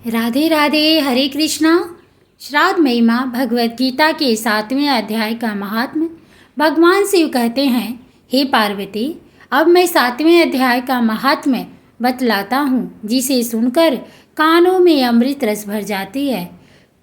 राधे राधे, हरे कृष्णा। श्राद्ध महिमा भगवत गीता के 7वें अध्याय का महात्म्य। भगवान शिव कहते हैं, हे पार्वती, अब मैं 7वें अध्याय का महात्म्य बतलाता हूँ, जिसे सुनकर कानों में अमृत रस भर जाती है।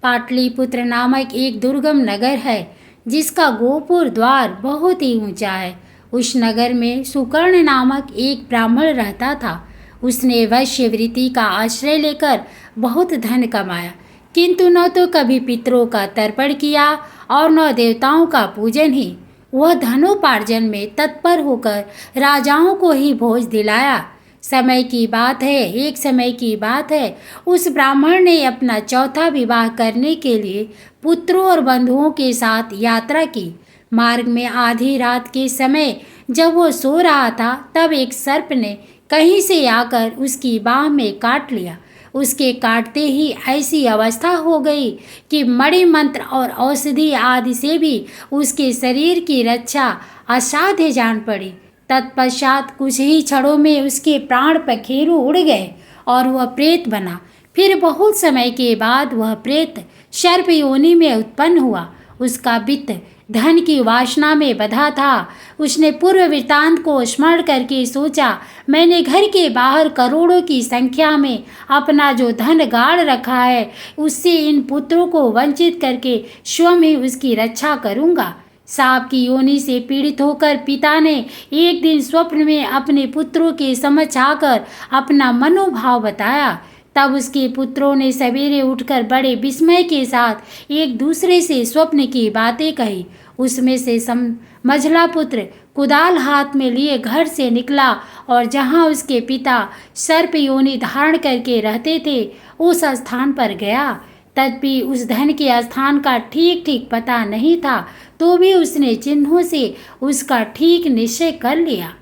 पाटलिपुत्र नामक एक दुर्गम नगर है, जिसका गोपुर द्वार बहुत ही ऊंचा है। उस नगर में सुकर्ण नामक एक ब्राह्मण रहता था। उसने वैश्यवृत्ति का आश्रय लेकर बहुत धन कमाया, किंतु न तो कभी पितरों का तर्पण किया और न देवताओं का पूजन ही। वह धनोपार्जन में तत्पर होकर राजाओं को ही भोज दिलाया। एक समय की बात है, उस ब्राह्मण ने अपना चौथा विवाह करने के लिए पुत्रों और बंधुओं के साथ यात्रा की। मार्ग में आधी रात के समय जब वो सो रहा था, तब एक सर्प ने कहीं से आकर उसकी बाह में काट लिया। उसके काटते ही ऐसी अवस्था हो गई कि मणि मंत्र और औषधि आदि से भी उसके शरीर की रक्षा असाध्य जान पड़ी। तत्पश्चात कुछ ही क्षणों में उसके प्राण पखेरु उड़ गए और वह प्रेत बना। फिर बहुत समय के बाद वह प्रेत सर्प योनि में उत्पन्न हुआ। उसका वित्त धन की वासना में बंधा था। उसने पूर्व वृत्तांत को स्मरण करके सोचा, मैंने घर के बाहर करोड़ों की संख्या में अपना जो धन गाड़ रखा है, उससे इन पुत्रों को वंचित करके स्वयं ही उसकी रक्षा करूंगा। सांप की योनि से पीड़ित होकर पिता ने एक दिन स्वप्न में अपने पुत्रों के समक्ष आकर अपना मनोभाव बताया। तब उसके पुत्रों ने सवेरे उठकर बड़े विस्मय के साथ एक दूसरे से स्वप्न की बातें कही। उसमें से मझला पुत्र कुदाल हाथ में लिए घर से निकला और जहां उसके पिता सर्प योनि धारण करके रहते थे, उस स्थान पर गया। तदपि उस धन के स्थान का ठीक ठीक पता नहीं था, तो भी उसने चिन्हों से उसका ठीक निश्चय कर लिया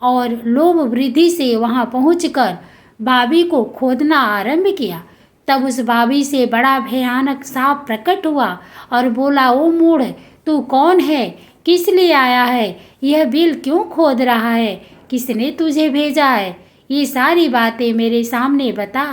और लोभ वृद्धि से वहां पहुंचकर बाबी को खोदना आरंभ किया। तब उस बाबी से बड़ा भयानक सांप प्रकट हुआ और बोला, ओ मूढ़, तू कौन है? किस लिए आया है? यह बिल क्यों खोद रहा है? किसने तुझे भेजा है? ये सारी बातें मेरे सामने बता।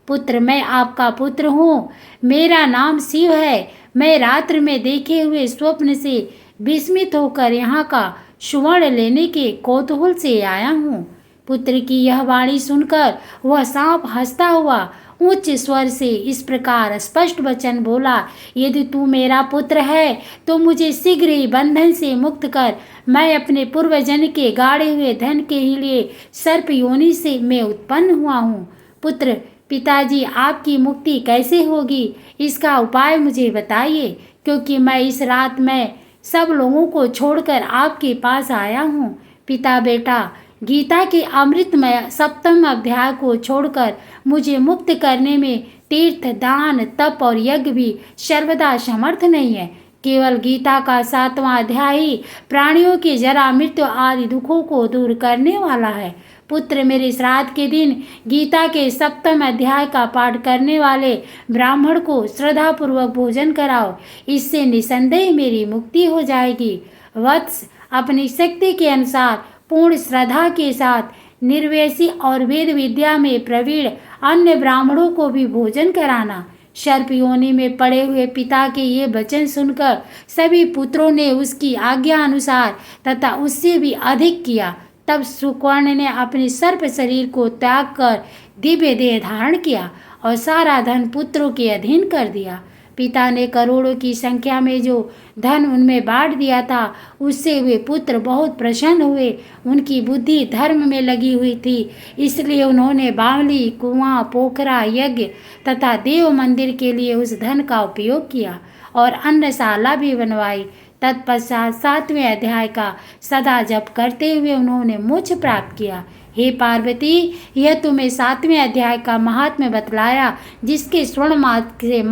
पुत्र, मैं आपका पुत्र हूँ। मेरा नाम शिव है। मैं रात्र में देखे हुए स्वप्न से विस्मित होकर यहाँ का सुवर्ण लेने के कौतूहल से आया हूँ। पुत्र की यह वाणी सुनकर वह सांप हंसता हुआ उच्च स्वर से इस प्रकार स्पष्ट वचन बोला, यदि तू मेरा पुत्र है तो मुझे शीघ्र ही बंधन से मुक्त कर। मैं अपने पूर्वजन के गाड़े हुए धन के ही लिए सर्प योनि से मैं उत्पन्न हुआ हूँ। पुत्र, पिताजी, आपकी मुक्ति कैसे होगी, इसका उपाय मुझे बताइए, क्योंकि मैं इस रात में सब लोगों को छोड़कर आपके पास आया हूँ। पिता बेटा, गीता के अमृतमय 7वें अध्याय को छोड़कर मुझे मुक्त करने में तीर्थ, दान, तप और यज्ञ भी सर्वदा समर्थ नहीं है। केवल गीता का 7वां अध्याय ही प्राणियों की जरा, मृत्यु आदि दुखों को दूर करने वाला है। पुत्र, मेरे श्राद्ध के दिन गीता के 7वें अध्याय का पाठ करने वाले ब्राह्मण को श्रद्धापूर्वक भोजन कराओ। इससे निसंदेह मेरी मुक्ति हो जाएगी। वत्स, अपनी शक्ति के अनुसार पूर्ण श्रद्धा के साथ निर्वेशी और वेद विद्या में प्रवीण अन्य ब्राह्मणों को भी भोजन कराना। सर्प योनि में पड़े हुए पिता के ये वचन सुनकर सभी पुत्रों ने उसकी आज्ञा अनुसार तथा उससे भी अधिक किया। तब सुकर्ण ने अपने सर्प शरीर को त्याग कर दिव्य देह धारण किया और सारा धन पुत्रों के अधीन कर दिया। पिता ने करोड़ों की संख्या में जो धन उनमें बांट दिया था, उससे वे पुत्र बहुत प्रसन्न हुए। उनकी बुद्धि धर्म में लगी हुई थी, इसलिए उन्होंने बावली, कुआं, पोखरा, यज्ञ तथा देव मंदिर के लिए उस धन का उपयोग किया और अन्नशाला भी बनवाई। तत्पश्चात 7वें अध्याय का सदा जप करते हुए उन्होंने मोक्ष प्राप्त किया। हे पार्वती, यह तुम्हें 7वें अध्याय का महात्म्य बतलाया, जिसके श्रवण मात्र से